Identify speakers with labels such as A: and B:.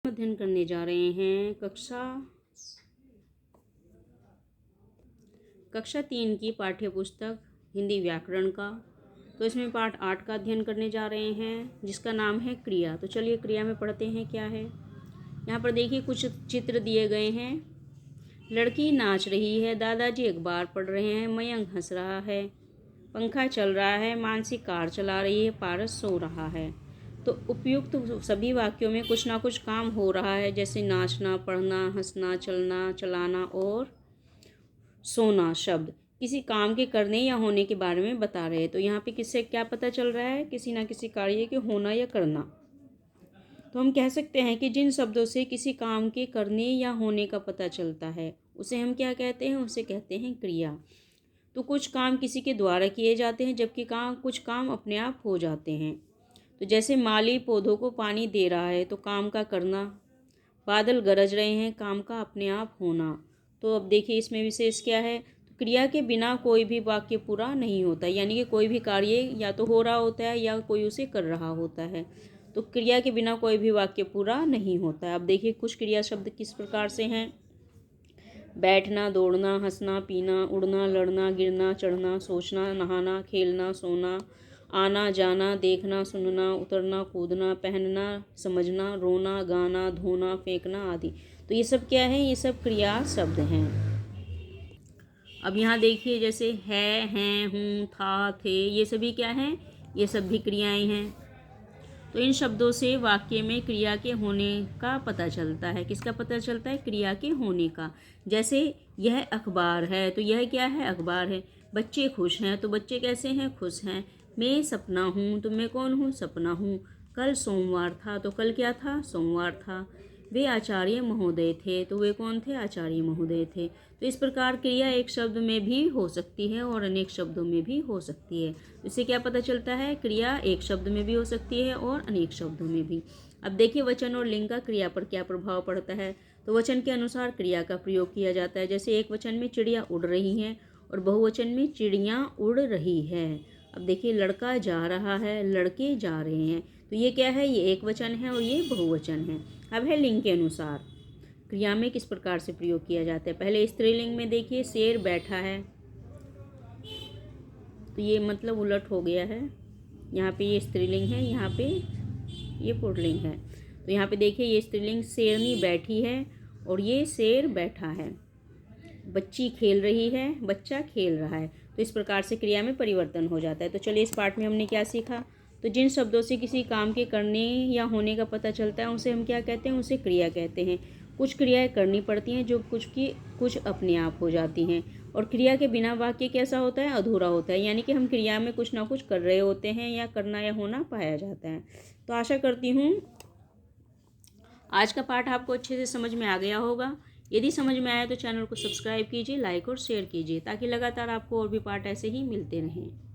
A: अध्ययन करने जा रहे हैं कक्षा 3 की पाठ्य पुस्तक हिंदी व्याकरण का। तो इसमें पाठ 8 का अध्ययन करने जा रहे हैं जिसका नाम है क्रिया। तो चलिए क्रिया में पढ़ते हैं क्या है। यहाँ पर देखिए कुछ चित्र दिए गए हैं। लड़की नाच रही है, दादाजी अखबार पढ़ रहे हैं, मयंक हंस रहा है, पंखा चल रहा है, मानसी कार चला रही है, पारस सो रहा है। तो उपयुक्त सभी वाक्यों में कुछ ना कुछ काम हो रहा है, जैसे नाचना, पढ़ना, हंसना, चलना, चलाना और सोना शब्द किसी काम के करने या होने के बारे में बता रहे हैं। तो यहाँ पे किससे क्या पता चल रहा है? किसी ना किसी कार्य के होना या करना। तो हम कह सकते हैं कि जिन शब्दों से किसी काम के करने या होने का पता चलता है उसे हम क्या कहते हैं? उसे कहते हैं क्रिया। तो कुछ काम किसी के द्वारा किए जाते हैं जबकि कुछ काम अपने आप हो जाते हैं। तो जैसे माली पौधों को पानी दे रहा है तो काम का करना, बादल गरज रहे हैं काम का अपने आप होना। तो अब देखिए इसमें विशेष क्या है। तो क्रिया के बिना कोई भी वाक्य पूरा नहीं होता, यानी कि कोई भी कार्य या तो हो रहा होता है या कोई उसे कर रहा होता है। तो क्रिया के बिना कोई भी वाक्य पूरा नहीं होता है। अब देखिए कुछ क्रिया शब्द किस प्रकार से हैं। बैठना, दौड़ना, हंसना, पीना, उड़ना, लड़ना, गिरना, चढ़ना, सोचना, नहाना, खेलना, सोना, आना जाना, देखना, सुनना, उतरना, कूदना, पहनना, समझना, रोना, गाना, धोना, फेंकना आदि। तो ये सब क्या है? ये सब क्रिया शब्द हैं। अब यहाँ देखिए जैसे है, हैं, हूँ, था, थे, ये सभी क्या हैं? ये सब भी क्रियाएं हैं। तो इन शब्दों से वाक्य में क्रिया के होने का पता चलता है। किसका पता चलता है? क्रिया के होने का। जैसे यह अखबार है तो यह क्या है? अखबार है। बच्चे खुश हैं तो बच्चे कैसे हैं? खुश हैं। मैं सपना हूँ तो मैं कौन हूँ? सपना हूँ। कल सोमवार था तो कल क्या था? सोमवार था। वे आचार्य महोदय थे तो वे कौन थे? आचार्य महोदय थे। तो इस प्रकार क्रिया एक शब्द में भी हो सकती है और अनेक शब्दों में भी हो सकती है। इससे क्या पता चलता है? क्रिया एक शब्द में भी हो सकती है और अनेक शब्दों में भी। अब देखिए वचन और लिंग का क्रिया पर क्या प्रभाव पड़ता है। तो वचन के अनुसार क्रिया का प्रयोग किया जाता है। जैसे एक वचन में चिड़िया उड़ रही हैं और बहुवचन में चिड़ियाँ उड़ रही है। अब देखिए लड़का जा रहा है, लड़के जा रहे हैं। तो ये क्या है? ये एक वचन है और ये बहुवचन है। अब है लिंग के अनुसार क्रिया में किस प्रकार से प्रयोग किया जाता है। पहले स्त्रीलिंग में देखिए शेर बैठा है तो ये मतलब उलट हो गया है। यहाँ पे ये स्त्रीलिंग है, यहाँ पे ये पुल्लिंग है। तो यहाँ पे देखिए ये स्त्रीलिंग शेरनी बैठी है और ये शेर बैठा है। बच्ची खेल रही है, बच्चा खेल रहा है। तो इस प्रकार से क्रिया में परिवर्तन हो जाता है। तो चलिए इस पाठ में हमने क्या सीखा। तो जिन शब्दों से किसी काम के करने या होने का पता चलता है उसे हम क्या कहते हैं? उसे क्रिया कहते हैं। कुछ क्रियाएं करनी पड़ती हैं जो कुछ अपने आप हो जाती हैं। और क्रिया के बिना वाक्य कैसा होता है? अधूरा होता है, यानी कि हम क्रिया में कुछ ना कुछ कर रहे होते हैं या करना या होना पाया जाता है। तो आशा करती हूँ आज का पाठ आपको अच्छे से समझ में आ गया होगा। यदि समझ में आया तो चैनल को सब्सक्राइब कीजिए, लाइक और शेयर कीजिए ताकि लगातार आपको और भी पाठ ऐसे ही मिलते रहें।